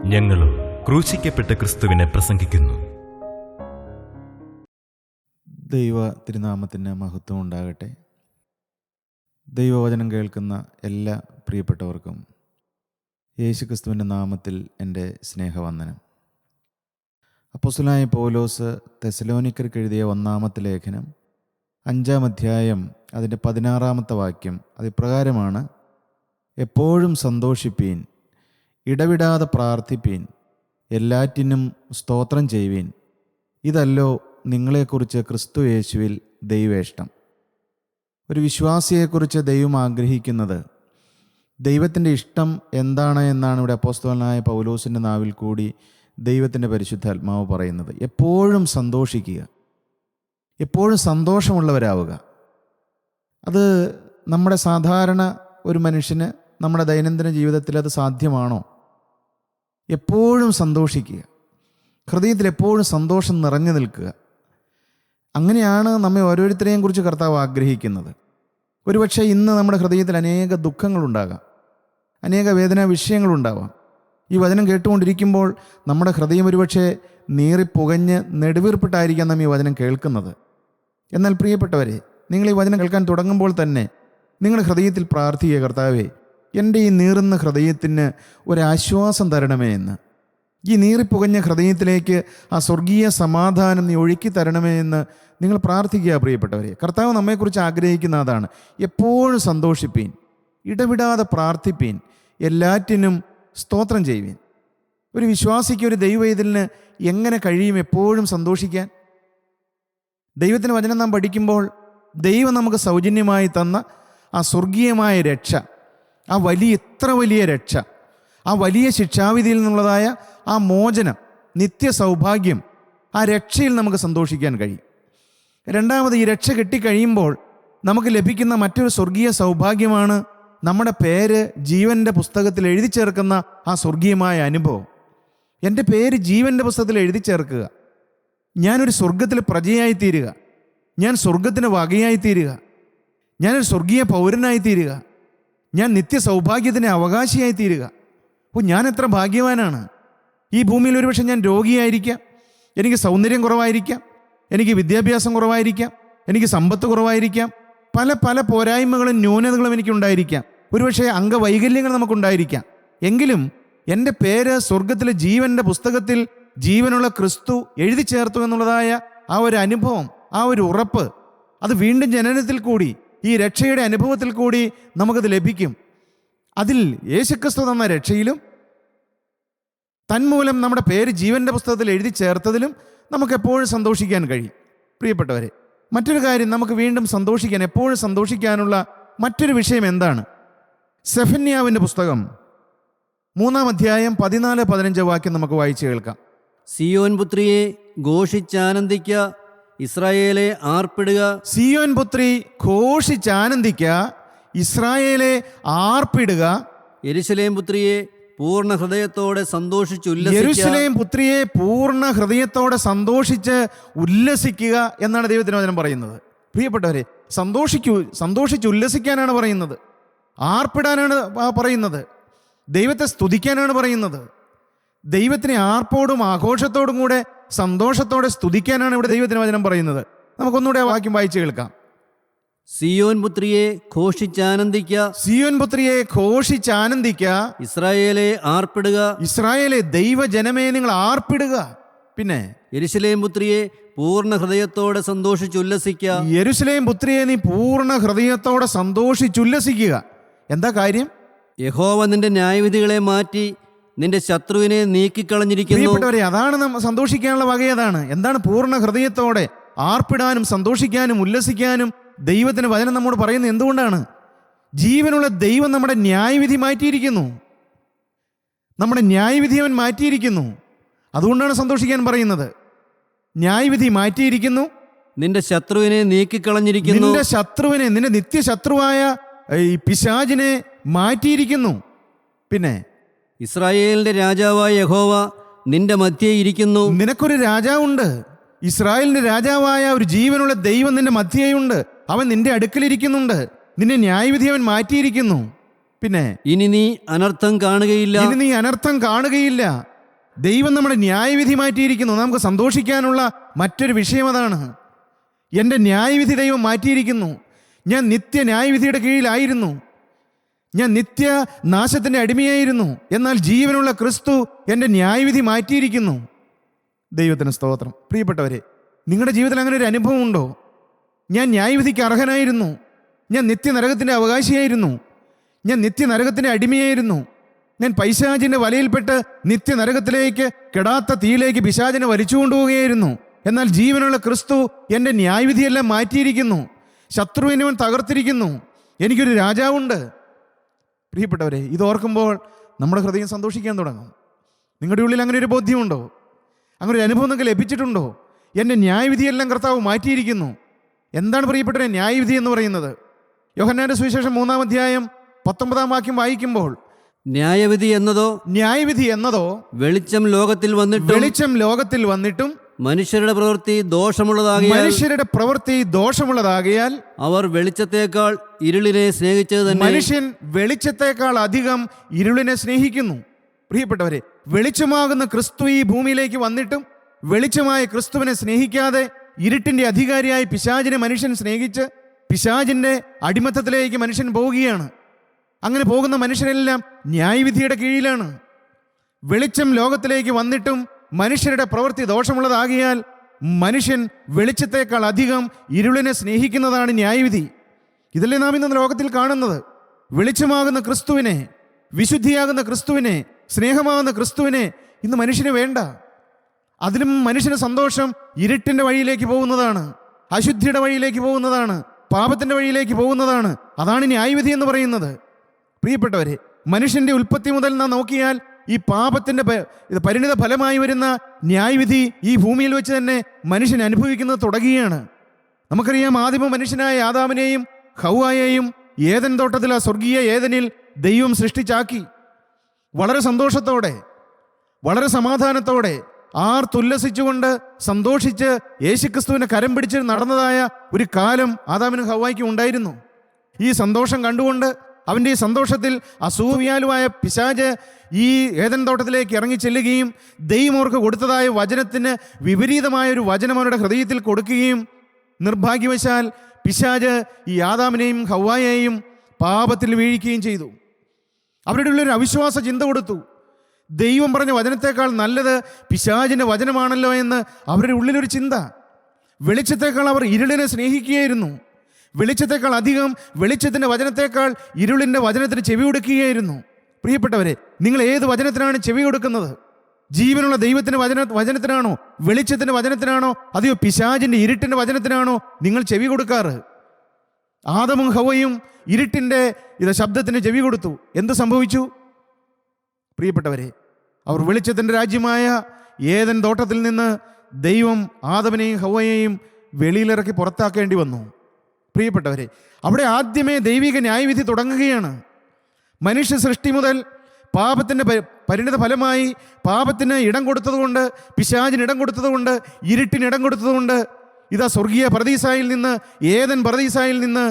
ഞങ്ങളും ക്രൂശിക്കപ്പെട്ട ക്രിസ്തുവിനെ പ്രസംഗിക്കുന്നു. ദൈവ തിരുനാമത്തിന് മഹത്വം ഉണ്ടാകട്ടെ. ദൈവവചനം കേൾക്കുന്ന എല്ലാ പ്രിയപ്പെട്ടവർക്കും യേശുക്രിസ്തുവിൻ്റെ നാമത്തിൽ എൻ്റെ സ്നേഹവന്ദനം. അപ്പോസ്തലനായ പൗലോസ് തെസ്സലോനിക്കർക്ക് എഴുതിയ 1-ാമത്തെ ലേഖനം 5-ാം അധ്യായം അതിൻ്റെ 16-ാമത്തെ വാക്യം അതിപ്രകാരമാണ്: എപ്പോഴും സന്തോഷിപ്പീൻ, ഇടവിടാതെ പ്രാർത്ഥിപ്പീൻ, എല്ലാറ്റിനും സ്തോത്രം ചെയ്യുവീൻ, ഇതല്ലോ നിങ്ങളെക്കുറിച്ച് ക്രിസ്തു യേശുവിൽ ദൈവേഷ്ടം. ഒരു വിശ്വാസിയെക്കുറിച്ച് ദൈവം ആഗ്രഹിക്കുന്നത് ദൈവത്തിൻ്റെ ഇഷ്ടം എന്താണ് എന്നാണ് ഇവിടെ അപ്പോസ്തലനായ പൗലോസിൻ്റെ നാവിൽ കൂടി ദൈവത്തിൻ്റെ പരിശുദ്ധാത്മാവ് പറയുന്നത്. എപ്പോഴും സന്തോഷിക്കുക, എപ്പോഴും സന്തോഷമുള്ളവരാവുക. അത് നമ്മുടെ സാധാരണ ഒരു മനുഷ്യന് നമ്മുടെ ദൈനംദിന ജീവിതത്തിൽ അത് സാധ്യമാണോ? എപ്പോഴും സന്തോഷിക്കുക, ഹൃദയത്തിൽ എപ്പോഴും സന്തോഷം നിറഞ്ഞു നിൽക്കുക. അങ്ങനെയാണ് നമ്മെ ഓരോരുത്തരെയും കുറിച്ച് കർത്താവ് ആഗ്രഹിക്കുന്നത്. ഒരുപക്ഷെ ഇന്ന് നമ്മുടെ ഹൃദയത്തിൽ അനേക ദുഃഖങ്ങളുണ്ടാകാം, അനേക വേദനാ വിഷയങ്ങളുണ്ടാവാം. ഈ വചനം കേട്ടുകൊണ്ടിരിക്കുമ്പോൾ നമ്മുടെ ഹൃദയം ഒരുപക്ഷെ നീറിപ്പുകഞ്ഞ് നെടുവീർപ്പിട്ടായിരിക്കാം നാം ഈ വചനം കേൾക്കുന്നത്. എന്നാൽ പ്രിയപ്പെട്ടവരെ, നിങ്ങൾ ഈ വചനം കേൾക്കാൻ തുടങ്ങുമ്പോൾ തന്നെ നിങ്ങളുടെ ഹൃദയത്തിൽ പ്രാർത്ഥിക്കുക, കർത്താവേ, എൻ്റെ ഈ നീറുന്ന ഹൃദയത്തിന് ഒരാശ്വാസം തരണമേ എന്ന്. ഈ നീറിപ്പുകഞ്ഞ ഹൃദയത്തിലേക്ക് ആ സ്വർഗീയ സമാധാനം നീ ഒഴുക്കി തരണമേ എന്ന് നിങ്ങൾ പ്രാർത്ഥിക്കുക. പ്രിയപ്പെട്ടവരെ, കർത്താവ് നമ്മെക്കുറിച്ച് ആഗ്രഹിക്കുന്ന അതാണ്. എപ്പോഴും സന്തോഷിപ്പീൻ, ഇടവിടാതെ പ്രാർത്ഥിപ്പീൻ, എല്ലാറ്റിനും സ്തോത്രം ചെയ്യുവീൻ. ഒരു വിശ്വാസിക്ക്, ഒരു ദൈവവേദലിന് എങ്ങനെ കഴിയും എപ്പോഴും സന്തോഷിക്കാൻ? ദൈവത്തിൻ്റെ വചനം നാം പഠിക്കുമ്പോൾ ദൈവം നമുക്ക് സൗജന്യമായി തന്ന ആ സ്വർഗീയമായ രക്ഷ, ആ ഇത്ര വലിയ രക്ഷ, ആ വലിയ ശിക്ഷാവിധിയിൽ നിന്നുള്ളതായ ആ മോചനം, നിത്യ സൗഭാഗ്യം, ആ രക്ഷയിൽ നമുക്ക് സന്തോഷിക്കാൻ കഴിയും. രണ്ടാമത്, ഈ രക്ഷ കിട്ടിക്കഴിയുമ്പോൾ നമുക്ക് ലഭിക്കുന്ന മറ്റൊരു സ്വർഗീയ സൗഭാഗ്യമാണ് നമ്മുടെ പേര് ജീവൻ്റെ പുസ്തകത്തിൽ എഴുതി ചേർക്കുന്ന ആ സ്വർഗീയമായ അനുഭവം. എൻ്റെ പേര് ജീവൻ്റെ പുസ്തകത്തിൽ എഴുതി ചേർക്കുക, ഞാനൊരു സ്വർഗത്തിൽ പ്രജയായിത്തീരുക, ഞാൻ സ്വർഗത്തിന് വകയായിത്തീരുക, ഞാനൊരു സ്വർഗീയ പൗരനായിത്തീരുക, ഞാൻ നിത്യ സൗഭാഗ്യത്തിന് അവകാശിയായിത്തീരുക. ഞാൻ എത്ര ഭാഗ്യവാനാണ്! ഈ ഭൂമിയിൽ ഒരുപക്ഷെ ഞാൻ രോഗിയായിരിക്കാം, എനിക്ക് സൗന്ദര്യം കുറവായിരിക്കാം, എനിക്ക് വിദ്യാഭ്യാസം കുറവായിരിക്കാം, എനിക്ക് സമ്പത്ത് കുറവായിരിക്കാം, പല പല പോരായ്മകളും ന്യൂനതകളും എനിക്കുണ്ടായിരിക്കാം, ഒരുപക്ഷെ അംഗവൈകല്യങ്ങൾ നമുക്കുണ്ടായിരിക്കാം. എങ്കിലും എൻ്റെ പേര് സ്വർഗത്തിലെ ജീവൻ്റെ പുസ്തകത്തിൽ ജീവനുള്ള ക്രിസ്തു എഴുതി ചേർത്തു എന്നുള്ളതായ ആ ഒരു അനുഭവം, ആ ഒരു ഉറപ്പ്, അത് വീണ്ടും ജനനത്തിൽ കൂടി, ഈ രക്ഷയുടെ അനുഭവത്തിൽ കൂടി നമുക്കത് ലഭിക്കും. അതിൽ യേശുക്രിസ്തു തന്ന രക്ഷയിലും തന്മൂലം നമ്മുടെ പേര് ജീവൻ്റെ പുസ്തകത്തിൽ എഴുതി ചേർത്തതിലും നമുക്ക് എപ്പോഴും സന്തോഷിക്കാൻ കഴിയും. പ്രിയപ്പെട്ടവരെ, മറ്റൊരു കാര്യം, നമുക്ക് വീണ്ടും സന്തോഷിക്കാൻ, എപ്പോഴും സന്തോഷിക്കാനുള്ള മറ്റൊരു വിഷയം എന്താണ്? സെഫന്യാവിൻ്റെ പുസ്തകം 3-ാം അധ്യായം 14-15 വാക്യം നമുക്ക് വായിച്ചു കേൾക്കാം. സിയോൻ പുത്രിയെ ഘോഷിച്ചാനന്ദിക്ക, ഇസ്രായേലെ ആർപ്പിടുക. സിയോൻ പുത്രി ഘോഷിച്ചാനന്ദിക്ക, ഇസ്രായേലെ ആർപ്പിടുക. യെരൂശലേം പുത്രിയെ പൂർണ്ണ ഹൃദയത്തോടെ സന്തോഷിച്ചുല്ലസിക്കുക. യെരൂശലേം പുത്രിയെ പൂർണ്ണ ഹൃദയത്തോടെ സന്തോഷിച്ച് ഉല്ലസിക്കുക എന്നാണ് ദൈവത്തിന് വചനം പറയുന്നത്. പ്രിയപ്പെട്ടവരെ, സന്തോഷിച്ച് ഉല്ലസിക്കാനാണ് പറയുന്നത്, ആർപ്പിടാനാണ് പറയുന്നത്, ദൈവത്തെ സ്തുതിക്കാനാണ് പറയുന്നത്. ദൈവത്തിനെ ആർപ്പോടും ആഘോഷത്തോടും കൂടെ സന്തോഷത്തോടെ സ്തുതിക്കാനാണ് ഇവിടെ ദൈവത്തിന് വചനം പറയുന്നത്. നമുക്കൊന്നുകൂടെ വാക്യം വായിച്ചു കേൾക്കാം. സിയോൻ പുത്രിയെ ഘോഷിച്ചാനന്ദിക്ക, സിയോൻ പുത്രിയെ ഘോഷിച്ചാനന്ദിക്ക, ഇസ്രായേലെ ആർപ്പിടുക. ഇസ്രായേലെ ദൈവജനമേ നിങ്ങൾ ആർപ്പിടുക. പിന്നെ യെരൂശലേം പുത്രിയെ പൂർണ്ണ ഹൃദയത്തോടെ സന്തോഷിച്ചുല്ലസിക്ക. യെരൂശലേം പുത്രിയെ നീ പൂർണ്ണ ഹൃദയത്തോടെ സന്തോഷിച്ചുല്ലസിക്കുക. എന്താ കാര്യം? യഹോവ നിന്റെ ന്യായവിധികളെ മാറ്റി നിന്റെ ശത്രുവിനെ നീക്കിക്കളഞ്ഞിരിക്കുന്നു. പ്രിയപ്പെട്ടവരെ, അതാണ് നാം സന്തോഷിക്കാനുള്ള വകയതാണ്. എന്താണ് പൂർണ്ണ ഹൃദയത്തോടെ ആർപ്പിടാനും സന്തോഷിക്കാനും ഉല്ലസിക്കാനും ദൈവത്തിന് വചനം നമ്മോട് പറയുന്നത് എന്തുകൊണ്ടാണ്? ജീവനുള്ള ദൈവം നമ്മുടെ ന്യായവിധി മാറ്റിയിരിക്കുന്നു, നമ്മുടെ ന്യായവിധി അവൻ മാറ്റിയിരിക്കുന്നു. അതുകൊണ്ടാണ് സന്തോഷിക്കാൻ പറയുന്നത്. ന്യായവിധി മാറ്റിയിരിക്കുന്നു, നിന്റെ ശത്രുവിനെ നീക്കിക്കളഞ്ഞിരിക്കുന്നു, നിന്റെ ശത്രുവിനെ, നിന്റെ നിത്യശത്രുവായ ഈ പിശാചിനെ മാറ്റിയിരിക്കുന്നു. പിന്നെ ഇസ്രായേലിന്റെ രാജാവായ യഹോവ നിന്റെ മധ്യേ ഇരിക്കുന്നു. നിനക്കൊരു രാജാവുണ്ട്, ഇസ്രായേലിന്റെ രാജാവായ ഒരു ജീവനുള്ള ദൈവം നിന്റെ മധ്യേയുണ്ട്. അവൻ നിന്റെ അടുക്കലിരിക്കുന്നുണ്ട്, നിന്റെ ന്യായവിധി അവൻ മാറ്റിയിരിക്കുന്നു. പിന്നെ ഇനി നീ അനർത്ഥം കാണുകയില്ല, ഇനി നീ അനർത്ഥം കാണുകയില്ല. ദൈവം നമ്മുടെ ന്യായവിധി മാറ്റിയിരിക്കുന്നു. നമുക്ക് സന്തോഷിക്കാനുള്ള മറ്റൊരു വിഷയം അതാണ്. എൻ്റെ ന്യായവിധി ദൈവം മാറ്റിയിരിക്കുന്നു. ഞാൻ നിത്യ ന്യായവിധിയുടെ കീഴിലായിരുന്നു. ഞാൻ നിത്യ നാശത്തിൻ്റെ അടിമയായിരുന്നു. എന്നാൽ ജീവനുള്ള ക്രിസ്തു എൻ്റെ ന്യായവിധി മാറ്റിയിരിക്കുന്നു. ദൈവത്തിന് സ്തോത്രം. പ്രിയപ്പെട്ടവരെ, നിങ്ങളുടെ ജീവിതത്തിൽ അങ്ങനെ ഒരു അനുഭവം ഉണ്ടോ? ഞാൻ ന്യായവിധിക്ക് അർഹനായിരുന്നു. ഞാൻ നിത്യനരകത്തിൻ്റെ അവകാശിയായിരുന്നു. ഞാൻ നിത്യനരകത്തിൻ്റെ അടിമയായിരുന്നു. ഞാൻ പൈശാചിൻ്റെ വലയിൽപ്പെട്ട് നിത്യനരകത്തിലേക്ക്, കെടാത്ത തീയിലേക്ക് പിശാചിനെ വലിച്ചു കൊണ്ടുപോവുകയായിരുന്നു. എന്നാൽ ജീവനുള്ള ക്രിസ്തു എൻ്റെ ന്യായവിധിയെല്ലാം മാറ്റിയിരിക്കുന്നു. ശത്രുവിനെ അവൻ തകർത്തിരിക്കുന്നു. എനിക്കൊരു രാജാവുണ്ട്. പ്രിയപ്പെട്ടവരെ, ഇതോർക്കുമ്പോൾ നമ്മുടെ ഹൃദയം സന്തോഷിക്കാൻ തുടങ്ങും. നിങ്ങളുടെ ഉള്ളിൽ അങ്ങനെ ഒരു ബോധ്യമുണ്ടോ? അങ്ങനെ ഒരു അനുഭവം നിങ്ങൾക്ക് ലഭിച്ചിട്ടുണ്ടോ? എൻ്റെ ന്യായവിധിയെല്ലാം കർത്താവ് മാറ്റിയിരിക്കുന്നു. എന്താണ് പ്രിയപ്പെട്ടവരെ ന്യായവിധി എന്ന് പറയുന്നത്? യോഹന്നാന്റെ സുവിശേഷം 3-ാം അധ്യായം 19-ാം വാക്യം വായിക്കുമ്പോൾ, ന്യായവിധി എന്നതോ വെളിച്ചം ലോകത്തിൽ വന്നിട്ടും മനുഷ്യരുടെ പ്രവൃത്തി ദോഷമുള്ളതാകയാൽ അവർ വെളിച്ചത്തേക്കാൾ ഇരുളിനെ സ്നേഹിച്ചത് തന്നെ. മനുഷ്യൻ വെളിച്ചത്തേക്കാൾ അധികം ഇരുളിനെ സ്നേഹിക്കുന്നു. പ്രിയപ്പെട്ടവരെ, വെളിച്ചമാകുന്ന ക്രിസ്തു ഈ ഭൂമിയിലേക്ക് വന്നിട്ടും വെളിച്ചമായ ക്രിസ്തുവിനെ സ്നേഹിക്കാതെ ഇരുട്ടിന്റെ അധികാരിയായി പിശാചിനെ മനുഷ്യൻ സ്നേഹിച്ച് പിശാചിന്റെ അടിമത്തത്തിലേക്ക് മനുഷ്യൻ പോവുകയാണ്. അങ്ങനെ പോകുന്ന മനുഷ്യരെല്ലാം ന്യായവിധിയുടെ കീഴിലാണ്. വെളിച്ചം ലോകത്തിലേക്ക് വന്നിട്ടും മനുഷ്യരുടെ പ്രവൃത്തി ദോഷമുള്ളതാകിയാൽ മനുഷ്യൻ വെളിച്ചത്തേക്കാൾ അധികം ഇരുളിനെ സ്നേഹിക്കുന്നതാണ് ന്യായവിധി. ഇതല്ലേ നാം ഇന്ന് ലോകത്തിൽ കാണുന്നത്? വെളിച്ചമാകുന്ന ക്രിസ്തുവിനെ, വിശുദ്ധിയാകുന്ന ക്രിസ്തുവിനെ, സ്നേഹമാകുന്ന ക്രിസ്തുവിനെ ഇന്ന് മനുഷ്യന് വേണ്ട. അതിലും മനുഷ്യന് സന്തോഷം ഇരുട്ടിൻ്റെ വഴിയിലേക്ക് പോകുന്നതാണ്, അശുദ്ധിയുടെ വഴിയിലേക്ക് പോകുന്നതാണ്, പാപത്തിൻ്റെ വഴിയിലേക്ക് പോകുന്നതാണ്. അതാണ് ന്യായവിധി എന്ന് പറയുന്നത്. പ്രിയപ്പെട്ടവരെ, മനുഷ്യൻ്റെ ഉൽപ്പത്തി മുതൽ നാം നോക്കിയാൽ ഈ പാപത്തിൻ്റെ പരിണിത ഫലമായി വരുന്ന ന്യായവിധി ഈ ഭൂമിയിൽ വെച്ച് തന്നെ മനുഷ്യൻ അനുഭവിക്കുന്നത് തുടങ്ങുകയാണ്. നമുക്കറിയാം, ആദിമ മനുഷ്യനായ ആദാമിനെയും ഹൗവായെയും ഏദൻ തോട്ടത്തിൽ, ആ സ്വർഗീയ ഏദനിൽ ദൈവം സൃഷ്ടിച്ചാക്കി. വളരെ സന്തോഷത്തോടെ, വളരെ സമാധാനത്തോടെ, ആർത്തുല്ലസിച്ചുകൊണ്ട് സന്തോഷിച്ച് യേശുക്രിസ്തുവിനെ കരം പിടിച്ച് നടന്നതായ ഒരു കാലം ആദാമിനും ഹൗവായ്ക്കും ഉണ്ടായിരുന്നു. ഈ സന്തോഷം കണ്ടുകൊണ്ട് അവൻ്റെ ഈ സന്തോഷത്തിൽ അസൂയാലുവായ പിശാച് ഈ ഏദൻ തോട്ടത്തിലേക്ക് ഇറങ്ങി ചെല്ലുകയും ദൈവം അവർക്ക് കൊടുത്തതായ വചനത്തിന് വിപരീതമായ ഒരു വചനം അവരുടെ ഹൃദയത്തിൽ കൊടുക്കുകയും നിർഭാഗ്യവശാൽ പിശാച് ഈ ആദാമിനെയും ഹൗവായെയും പാപത്തിൽ വീഴിക്കുകയും ചെയ്തു. അവരുടെ ഉള്ളൊരു അവിശ്വാസ ചിന്ത കൊടുത്തു. ദൈവം പറഞ്ഞ വചനത്തേക്കാൾ നല്ലത് പിശാചിൻ്റെ വചനമാണല്ലോ എന്ന് അവരുടെ ഉള്ളിലൊരു ചിന്ത. വെളിച്ചത്തേക്കാൾ അവർ ഇരുളിനെ സ്നേഹിക്കുകയായിരുന്നു. വെളിച്ചത്തേക്കാൾ അധികം വെളിച്ചത്തിൻ്റെ വചനത്തേക്കാൾ ഇരുളിൻ്റെ വചനത്തിന് ചെവി കൊടുക്കുകയായിരുന്നു. പ്രിയപ്പെട്ടവരെ, നിങ്ങൾ ഏത് വചനത്തിനാണ് ചെവി കൊടുക്കുന്നത്? ജീവനുള്ള ദൈവത്തിൻ്റെ വചനത്തിനാണോ? വെളിച്ചത്തിൻ്റെ വചനത്തിനാണോ? അതെയോ പിശാചിൻ്റെ ഇരുട്ടിൻ്റെ വചനത്തിനാണോ നിങ്ങൾ ചെവി കൊടുക്കാറ്? ആദമും ഹവ്വയും ഇരുട്ടിൻ്റെ ശബ്ദത്തിന് ചെവി കൊടുത്തു. എന്ത് സംഭവിച്ചു? പ്രിയപ്പെട്ടവരെ, അവർ വെളിച്ചത്തിൻ്റെ രാജ്യമായ ഏദൻ തോട്ടത്തിൽ നിന്ന് ദൈവം ആദമിനെയും ഹവ്വയെയും വെളിയിലിറക്കി പുറത്താക്കേണ്ടി വന്നു. പ്രിയപ്പെട്ടവരെ, അവിടെ ആദ്യമേ ദൈവിക ന്യായവിധി തുടങ്ങുകയാണ്. മനുഷ്യ സൃഷ്ടി മുതൽ പാപത്തിൻ്റെ പരിണിത ഫലമായി പാപത്തിന് ഇടം കൊടുത്തതുകൊണ്ട്, പിശാചിന് ഇടം കൊടുത്തതുകൊണ്ട്, ഇരുട്ടിന് ഇടം കൊടുത്തതുകൊണ്ട് ഇതാ സ്വർഗീയ പർദീസായിൽ നിന്ന്, ഏദൻ പർദീസായിൽ നിന്ന്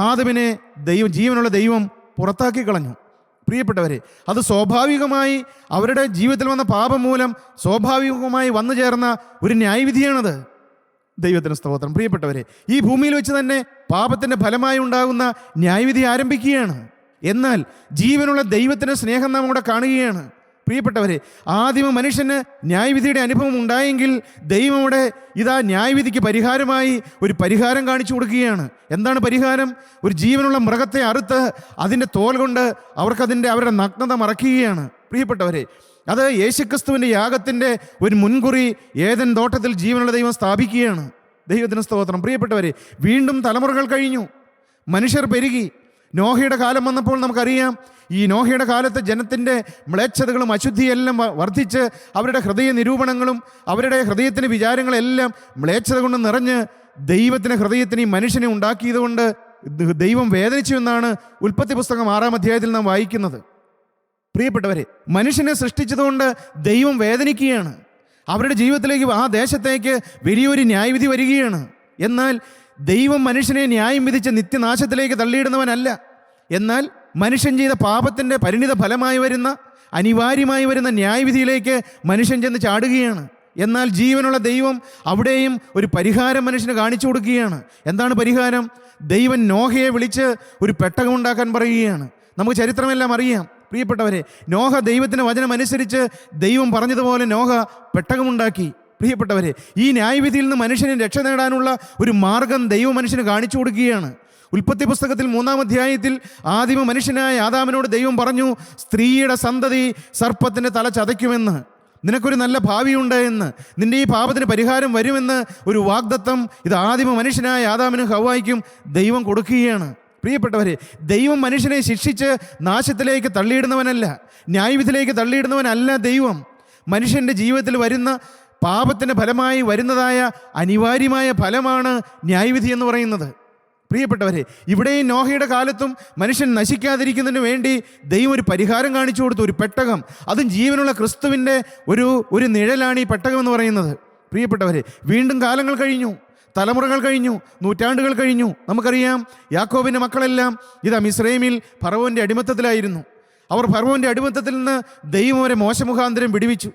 ആദമിനെ ജീവനുള്ള ദൈവം പുറത്താക്കി കളഞ്ഞു. പ്രിയപ്പെട്ടവരെ, അത് സ്വാഭാവികമായി അവരുടെ ജീവിതത്തിൽ വന്ന പാപം മൂലം സ്വാഭാവികമായി വന്നു ചേർന്ന ഒരു ന്യായവിധിയാണത്. ദൈവത്തിന് സ്തോത്രം. പ്രിയപ്പെട്ടവരെ, ഈ ഭൂമിയിൽ വെച്ച് തന്നെ പാപത്തിൻ്റെ ഫലമായി ഉണ്ടാകുന്ന ന്യായവിധി ആരംഭിക്കുകയാണ്. എന്നാൽ ജീവനുള്ള ദൈവത്തിൻ്റെ സ്നേഹം നാം ഇവിടെ കാണുകയാണ്. പ്രിയപ്പെട്ടവരെ, ആദിമ മനുഷ്യന് ന്യായവിധിയുടെ അനുഭവം ഉണ്ടായെങ്കിൽ ദൈവം ഇവിടെ ഇതാ ന്യായവിധിക്ക് പരിഹാരമായി ഒരു പരിഹാരം കാണിച്ചു കൊടുക്കുകയാണ്. എന്താണ് പരിഹാരം? ഒരു ജീവനുള്ള മൃഗത്തെ അറുത്ത് അതിൻ്റെ തോൽ കൊണ്ട് അവരുടെ നഗ്നത മറയ്ക്കുകയാണ്. പ്രിയപ്പെട്ടവരെ, അത് യേശുക്രിസ്തുവിൻ്റെ യാഗത്തിൻ്റെ ഒരു മുൻകുറി ഏദൻ തോട്ടത്തിൽ ജീവനുള്ള ദൈവം സ്ഥാപിക്കുകയാണ്. ദൈവത്തിന് സ്തോത്രം. പ്രിയപ്പെട്ടവരെ, വീണ്ടും തലമുറകൾ കഴിഞ്ഞു, മനുഷ്യർ പെരുകി. നോഹയുടെ കാലം വന്നപ്പോൾ നമുക്കറിയാം, ഈ നോഹയുടെ കാലത്ത് ജനത്തിൻ്റെ മ്ലേച്ഛതകളും അശുദ്ധിയെല്ലാം വർദ്ധിച്ച് അവരുടെ ഹൃദയ നിരൂപണങ്ങളും അവരുടെ ഹൃദയത്തിൻ്റെ വിചാരങ്ങളെല്ലാം മ്ലേച്ഛത കൊണ്ട് നിറഞ്ഞ് ദൈവത്തിൻ്റെ ഹൃദയത്തിന് ഈ മനുഷ്യനെ ഉണ്ടാക്കിയതുകൊണ്ട് ദൈവം വേദനിച്ചു എന്നാണ് ഉൽപ്പത്തി പുസ്തകം 6-ാം അധ്യായത്തിൽ നാം വായിക്കുന്നത്. പ്രിയപ്പെട്ടവരെ, മനുഷ്യനെ സൃഷ്ടിച്ചതുകൊണ്ട് ദൈവം വേദനിക്കുകയാണ്. അവരുടെ ജീവിതത്തിലേക്ക്, ആ ദേശത്തേക്ക് വലിയൊരു ന്യായവിധി വരികയാണ്. എന്നാൽ ദൈവം മനുഷ്യനെ ന്യായം വിധിച്ച് നിത്യനാശത്തിലേക്ക് തള്ളിയിടുന്നവനല്ല. എന്നാൽ മനുഷ്യൻ ചെയ്ത പാപത്തിൻ്റെ പരിണിത ഫലമായി വരുന്ന, അനിവാര്യമായി വരുന്ന ന്യായവിധിയിലേക്ക് മനുഷ്യൻ ചെന്ന് ചാടുകയാണ്. എന്നാൽ ജീവനുള്ള ദൈവം അവിടെയും ഒരു പരിഹാരം മനുഷ്യന് കാണിച്ചു കൊടുക്കുകയാണ്. എന്താണ് പരിഹാരം? ദൈവം നോഹയെ വിളിച്ച് ഒരു പെട്ടകമുണ്ടാക്കാൻ പറയുകയാണ്. നമുക്ക് ചരിത്രമെല്ലാം അറിയാം പ്രിയപ്പെട്ടവരെ. നോഹ ദൈവത്തിൻ്റെ വചനം അനുസരിച്ച് ദൈവം പറഞ്ഞതുപോലെ നോഹ പെട്ടകമുണ്ടാക്കി. പ്രിയപ്പെട്ടവരെ, ഈ ന്യായവിധിയിൽ നിന്ന് മനുഷ്യന് രക്ഷ നേടാനുള്ള ഒരു മാർഗം ദൈവം മനുഷ്യന് കാണിച്ചു കൊടുക്കുകയാണ്. ഉൽപ്പത്തി പുസ്തകത്തിൽ 3-ാം അധ്യായത്തിൽ ആദിമ മനുഷ്യനായ ആദാമിനോട് ദൈവം പറഞ്ഞു, സ്ത്രീയുടെ സന്തതി സർപ്പത്തിൻ്റെ തല ചതയ്ക്കുമെന്ന്, നിനക്കൊരു നല്ല ഭാവിയുണ്ട് എന്ന്, നിന്റെ ഈ പാപത്തിന് പരിഹാരം വരുമെന്ന് ഒരു വാഗ്ദത്തം ഇത് ആദിമ മനുഷ്യനായ ആദാമിനും ഹവ്വായ്ക്കും ദൈവം കൊടുക്കുകയാണ്. പ്രിയപ്പെട്ടവരെ, ദൈവം മനുഷ്യനെ ശിക്ഷിച്ച് നാശത്തിലേക്ക് തള്ളിയിടുന്നവനല്ല, ന്യായവിധിയിലേക്ക് തള്ളിയിടുന്നവനല്ല ദൈവം. മനുഷ്യൻ്റെ ജീവിതത്തിൽ വരുന്ന പാപത്തിൻ്റെ ഫലമായി വരുന്നതായ അനിവാര്യമായ ഫലമാണ് ന്യായവിധി എന്ന് പറയുന്നത്. പ്രിയപ്പെട്ടവരെ, ഇവിടെയും നോഹയുടെ കാലത്തും മനുഷ്യൻ നശിക്കാതിരിക്കുന്നതിന് വേണ്ടി ദൈവം ഒരു പരിഹാരം കാണിച്ചു കൊടുത്തു, ഒരു പെട്ടകം. അതും ജീവനുള്ള ക്രിസ്തുവിൻ്റെ ഒരു നിഴലാണ് ഈ പെട്ടകം എന്ന് പറയുന്നത്. പ്രിയപ്പെട്ടവരെ, വീണ്ടും കാലങ്ങൾ കഴിഞ്ഞു, തലമുറകൾ കഴിഞ്ഞു, നൂറ്റാണ്ടുകൾ കഴിഞ്ഞു. നമുക്കറിയാം യാക്കോബിൻ്റെ മക്കളെല്ലാം ഇതാ മിസ്രൈമിൽ ഫറവോൻ്റെ അടിമത്തത്തിലായിരുന്നു. അവർ ഫറവോൻ്റെ അടിമത്തത്തിൽ നിന്ന് ദൈവം അവരെ മോശ മുഖാന്തരം വിടുവിച്ചു.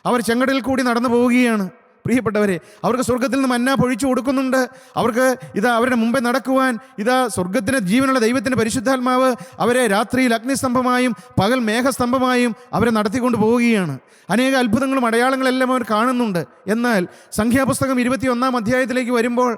അവർ ചെങ്കടലിൽ കൂടി നടന്നു പോവുകയാണ്. പ്രിയപ്പെട്ടവരെ, അവർക്ക് സ്വർഗത്തിൽ നിന്ന് മന്ന പൊഴിച്ചു കൊടുക്കുന്നുണ്ട്. അവർക്ക് ഇതാ അവരുടെ മുമ്പേ നടക്കുവാൻ ഇതാ സ്വർഗത്തിന് ജീവനുള്ള ദൈവത്തിൻ്റെ പരിശുദ്ധാത്മാവ് അവരെ രാത്രിയിൽ അഗ്നിസ്തംഭമായും പകൽ മേഘസ്തംഭമായും അവരെ നടത്തിക്കൊണ്ട് പോവുകയാണ്. അനേക അത്ഭുതങ്ങളും അടയാളങ്ങളെല്ലാം അവർ കാണുന്നുണ്ട്. എന്നാൽ സംഖ്യാപുസ്തകം 21-ാം അധ്യായത്തിലേക്ക് വരുമ്പോൾ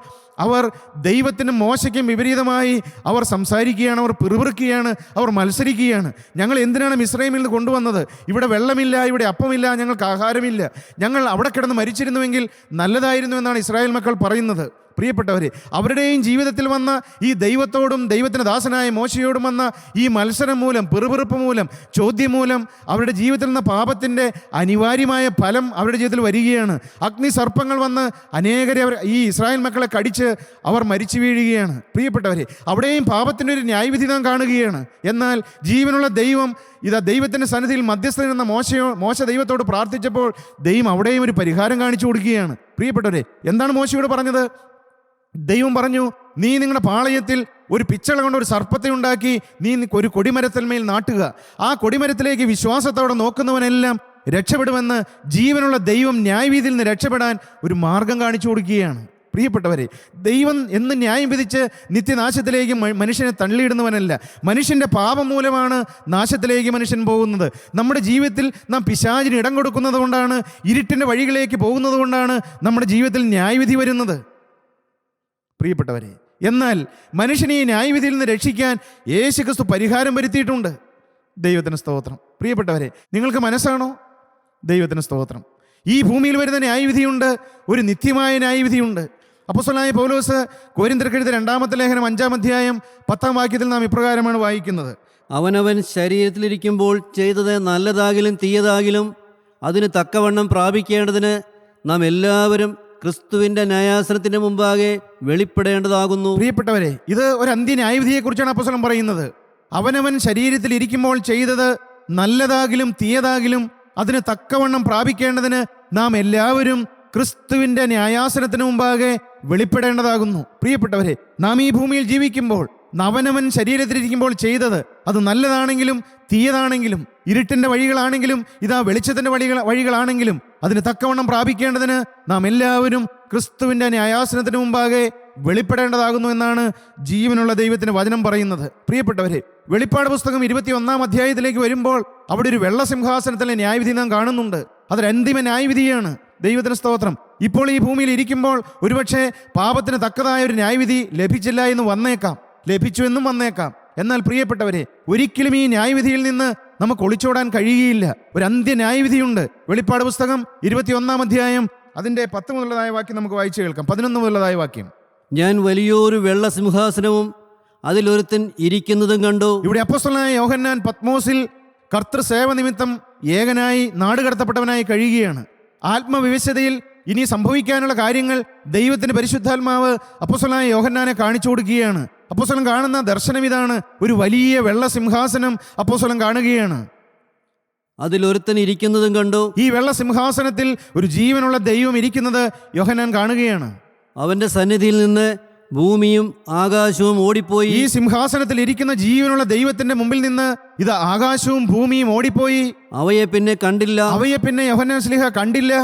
അവർ ദൈവത്തിനും മോശയ്ക്കും വിപരീതമായി അവർ സംസാരിക്കുകയാണ്, അവർ പിറുപിറുക്കുകയാണ്, അവർ മത്സരിക്കുകയാണ്. ഞങ്ങൾ എന്തിനാണ് മിസ്രൈമിൽ നിന്ന് കൊണ്ടുവന്നത്? ഇവിടെ വെള്ളമില്ല, ഇവിടെ അപ്പമില്ല, ഞങ്ങൾക്ക് ആഹാരമില്ല, ഞങ്ങൾ അവിടെ കിടന്ന് മരിച്ചിരുന്നുവെങ്കിൽ നല്ലതായിരുന്നു എന്നാണ് ഇസ്രായേൽ മക്കൾ പറയുന്നത്. പ്രിയപ്പെട്ടവരെ, അവരുടെയും ജീവിതത്തിൽ വന്ന ഈ ദൈവത്തോടും ദൈവത്തിൻ്റെ ദാസനായ മോശയോടും വന്ന ഈ മത്സരം മൂലം, പിറുപിറുപ്പ് മൂലം, ചോദ്യം മൂലം അവരുടെ ജീവിതത്തിൽ നിന്ന് പാപത്തിൻ്റെ അനിവാര്യമായ ഫലം അവരുടെ ജീവിതത്തിൽ വരികയാണ്. അഗ്നി സർപ്പങ്ങൾ വന്ന് അനേകരെ ഈ ഇസ്രായേൽ മക്കളെ കടിച്ച് അവർ മരിച്ചു വീഴുകയാണ്. പ്രിയപ്പെട്ടവരെ, അവിടെയും പാപത്തിൻ്റെ ഒരു ന്യായവിധി നാം കാണുകയാണ്. എന്നാൽ ജീവനുള്ള ദൈവം ഇതാ ദൈവത്തിൻ്റെ സന്നിധിയിൽ മധ്യസ്ഥൻ എന്ന മോശ ദൈവത്തോട് പ്രാർത്ഥിച്ചപ്പോൾ ദൈവം അവിടെയും ഒരു പരിഹാരം കാണിച്ചു കൊടുക്കുകയാണ്. പ്രിയപ്പെട്ടവരെ, എന്താണ് മോശയോട് പറഞ്ഞത്? ദൈവം പറഞ്ഞു, നീ നിങ്ങളുടെ പാളയത്തിൽ ഒരു പിച്ചള കൊണ്ട് ഒരു സർപ്പത്തെ ഉണ്ടാക്കി നീ ഒരു കൊടിമരത്തിന്മേൽ നാട്ടുക. ആ കൊടിമരത്തിലേക്ക് വിശ്വാസത്തോടെ നോക്കുന്നവനെല്ലാം രക്ഷപ്പെടുമെന്ന് ജീവനുള്ള ദൈവം ന്യായവിധിയിൽ നിന്ന് രക്ഷപ്പെടാൻ ഒരു മാർഗം കാണിച്ചു കൊടുക്കുകയാണ്. പ്രിയപ്പെട്ടവരെ, ദൈവം എന്ന് ന്യായം വിധിച്ച് നിത്യനാശത്തിലേക്ക് മനുഷ്യനെ തള്ളിയിടുന്നവനല്ല. മനുഷ്യൻ്റെ പാപം മൂലമാണ് നാശത്തിലേക്ക് മനുഷ്യൻ പോകുന്നത്. നമ്മുടെ ജീവിതത്തിൽ നാം പിശാചിന് ഇടം കൊടുക്കുന്നത് കൊണ്ടാണ്, ഇരുട്ടിൻ്റെ വഴികളിലേക്ക് പോകുന്നത് കൊണ്ടാണ് നമ്മുടെ ജീവിതത്തിൽ ന്യായവിധി വരുന്നത്. പ്രിയപ്പെട്ടവരെ, എന്നാൽ മനുഷ്യനെ ഈ ന്യായവിധിയിൽ നിന്ന് രക്ഷിക്കാൻ യേശുക്രിസ്തു പരിഹാരം വരുത്തിയിട്ടുണ്ട്. ദൈവത്തിന് സ്തോത്രം. പ്രിയപ്പെട്ടവരെ, നിങ്ങൾക്ക് മനസ്സാണോ? ദൈവത്തിന് സ്തോത്രം. ഈ ഭൂമിയിൽ വരുന്ന ന്യായവിധിയുണ്ട്, ഒരു നിത്യമായ ന്യായവിധിയുണ്ട്. അപ്പോസ്തലനായ പൗലോസ് കൊരിന്ത്യർക്ക് എഴുതിയ 2-ാമത്തെ ലേഖനം 5-ാം അധ്യായം 10-ാം വാക്യത്തിൽ നാം ഇപ്രകാരമാണ് വായിക്കുന്നത്: അവനവൻ ശരീരത്തിലിരിക്കുമ്പോൾ ചെയ്തത് നല്ലതാകിലും തീയതാകിലും അതിന് തക്കവണ്ണം പ്രാപിക്കേണ്ടതിന് നാം എല്ലാവരും ക്രിസ്തുവിന്റെ ന്യായാസനത്തിന് മുമ്പാകെ വെളിപ്പെടേണ്ടതാകുന്നു. പ്രിയപ്പെട്ടവരെ, ഇത് ഒരു അന്ത്യ ന്യായവിധിയെക്കുറിച്ചാണ് അപ്പോസ്തലൻ പറയുന്നത്. അവനവൻ ശരീരത്തിൽ ഇരിക്കുമ്പോൾ ചെയ്തത് നല്ലതാകിലും തീയതാകിലും അതിന് തക്കവണ്ണം പ്രാപിക്കേണ്ടതിന് നാം എല്ലാവരും ക്രിസ്തുവിന്റെ ന്യായാസനത്തിന് മുമ്പാകെ വെളിപ്പെടേണ്ടതാകുന്നു. പ്രിയപ്പെട്ടവരെ, നാം ഈ ഭൂമിയിൽ ജീവിക്കുമ്പോൾ അവനവൻ ശരീരത്തിലിരിക്കുമ്പോൾ ചെയ്തത് അത് നല്ലതാണെങ്കിലും തീയതാണെങ്കിലും ഇരുട്ടിൻ്റെ വഴികളാണെങ്കിലും ഇതാ വെളിച്ചത്തിൻ്റെ വഴികളാണെങ്കിലും അതിന് തക്കവണ്ണം പ്രാപിക്കേണ്ടതിന് നാം എല്ലാവരും ക്രിസ്തുവിൻ്റെ ന്യായാസനത്തിന് മുമ്പാകെ വെളിപ്പെടേണ്ടതാകുന്നു എന്നാണ് ജീവനുള്ള ദൈവത്തിന് വചനം പറയുന്നത്. പ്രിയപ്പെട്ടവരെ, വെളിപ്പാട് പുസ്തകം 21-ാം അധ്യായത്തിലേക്ക് വരുമ്പോൾ അവിടെ ഒരു വെള്ള സിംഹാസനത്തിലെ ന്യായവിധി നാം കാണുന്നുണ്ട്. അതൊരു അന്തിമ ന്യായവിധിയാണ്. ദൈവത്തിന് സ്തോത്രം. ഇപ്പോൾ ഈ ഭൂമിയിൽ ഇരിക്കുമ്പോൾ ഒരുപക്ഷെ പാപത്തിന് തക്കതായ ഒരു ന്യായവിധി ലഭിച്ചില്ല എന്ന് വന്നേക്കാം, ലഭിച്ചു എന്നും വന്നേക്കാം. എന്നാൽ പ്രിയപ്പെട്ടവരെ, ഒരിക്കലും ഈ ന്യായവിധിയിൽ നിന്ന് നമുക്ക് ഒളിച്ചോടാൻ കഴിയുകയില്ല. ഒരു അന്ത്യ ന്യായവിധിയുണ്ട്. വെളിപ്പാട് പുസ്തകം 21-ാം അധ്യായം അതിൻ്റെ 10 മുതലുള്ളതായ വാക്യം നമുക്ക് വായിച്ചു കേൾക്കാം. 11 മുതലുള്ളതായ വാക്യം: ഞാൻ വലിയൊരു വെള്ള സിംഹാസനവും അതിലൊരുത്തൻ ഇരിക്കുന്നതും കണ്ടു. ഇവിടെ അപ്പോസ്തലനായ യോഹന്നാൻ പത്മോസിൽ കർത്തൃസേവ നിമിത്തം ഏകനായി നാടുകടത്തപ്പെട്ടവനായി കഴിയുകയാണ്. ആത്മവിവശതയിൽ ഇനി സംഭവിക്കാനുള്ള കാര്യങ്ങൾ ദൈവത്തിൻ്റെ പരിശുദ്ധാത്മാവ് അപ്പോസ്തലനായ യോഹന്നാനെ കാണിച്ചു കൊടുക്കുകയാണ്. അപ്പോസ്തലൻ കാണുന്ന ദർശനം ഇതാണ്: ഒരു വലിയ വെള്ള സിംഹാസനം അപ്പോസ്തലൻ കാണുകയാണ്. അതിലൊരുത്തൻ ഇരിക്കുന്നതും കണ്ടു. ഈ വെള്ള സിംഹാസനത്തിൽ ഒരു ജീവനുള്ള ദൈവം ഇരിക്കുന്നത് യോഹന്നാൻ കാണുകയാണ്. അവന്റെ സന്നിധിയിൽ നിന്ന് ഭൂമിയും ആകാശവും ഓടിപ്പോയി. ഈ സിംഹാസനത്തിൽ ഇരിക്കുന്ന ജീവനുള്ള ദൈവത്തിന്റെ മുമ്പിൽ നിന്ന് ഇത് ആകാശവും ഭൂമിയും ഓടിപ്പോയി. അവയെ പിന്നെ കണ്ടില്ല. അവയെ പിന്നെ യോഹന്നാൻ ശ്ലീഹ കണ്ടില്ല.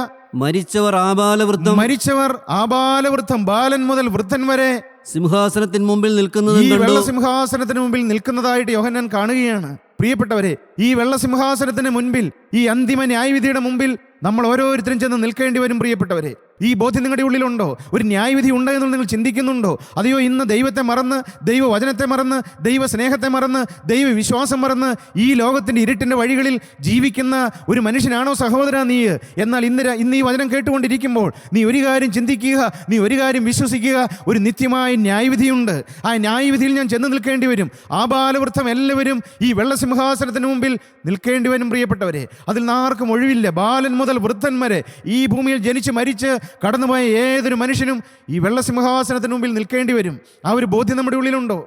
മരിച്ചവർ ആബാലവൃദ്ധം, മരിച്ചവർ ആബാലവൃദ്ധം, ബാലൻ മുതൽ വൃദ്ധൻ വരെ സിംഹാസനത്തിന് മുമ്പിൽ നിൽക്കുന്നത് ഈ കണ്ടു. വെള്ള സിംഹാസനത്തിന് മുമ്പിൽ നിൽക്കുന്നതായിട്ട് യോഹന്നാൻ കാണുകയാണ്. പ്രിയപ്പെട്ടവരെ, ഈ വെള്ള സിംഹാസനത്തിന് മുൻപിൽ, ഈ അന്തിമ ന്യായവിധിയുടെ മുമ്പിൽ നമ്മൾ ഓരോരുത്തരും ചെന്ന് നിൽക്കേണ്ടി വരും. പ്രിയപ്പെട്ടവരെ, ഈ ബോധ്യം നിങ്ങളുടെ ഉള്ളിലുണ്ടോ? ഒരു ന്യായവിധി ഉണ്ടോ എന്ന് നിങ്ങൾ ചിന്തിക്കുന്നുണ്ടോ? അതെയോ ഇന്ന് ദൈവത്തെ മറന്ന്, ദൈവവചനത്തെ മറന്ന്, ദൈവ സ്നേഹത്തെ മറന്ന്, ദൈവവിശ്വാസം മറന്ന് ഈ ലോകത്തിന്റെ ഇരുട്ടിന്റെ വഴികളിൽ ജീവിക്കുന്ന ഒരു മനുഷ്യനാണോ സഹോദരാ നീ? എന്നാൽ ഇന്ന് ഈ വചനം കേട്ടുകൊണ്ടിരിക്കുമ്പോൾ നീ ഒരു കാര്യം ചിന്തിക്കുക, നീ ഒരു കാര്യം വിശ്വസിക്കുക. ഒരു നിത്യമായ ന്യായവിധിയുണ്ട്. ആ ന്യായവിധിയിൽ ഞാൻ ചെന്ന് നിൽക്കേണ്ടി വരും. ആബാലവൃദ്ധം എല്ലാവരും ഈ വെള്ള സിംഹാസനത്തിന് മുമ്പിൽ നിൽക്കേണ്ടി വരും. പ്രിയപ്പെട്ടവരെ, അതിൽ ആർക്കും ഒഴിവില്ല. ബാലൻ മുതൽ വൃദ്ധൻ വരെ, ഈ ഭൂമിയിൽ ജനിച്ച് മരിച്ച് കടന്നുപോയ ഏതൊരു മനുഷ്യനും ഈ വെള്ള സിംഹാസനത്തിന് മുമ്പിൽ നിൽക്കേണ്ടി വരും. ആ ഒരു ബോധ്യം നമ്മുടെ ഉള്ളിലുണ്ടോ?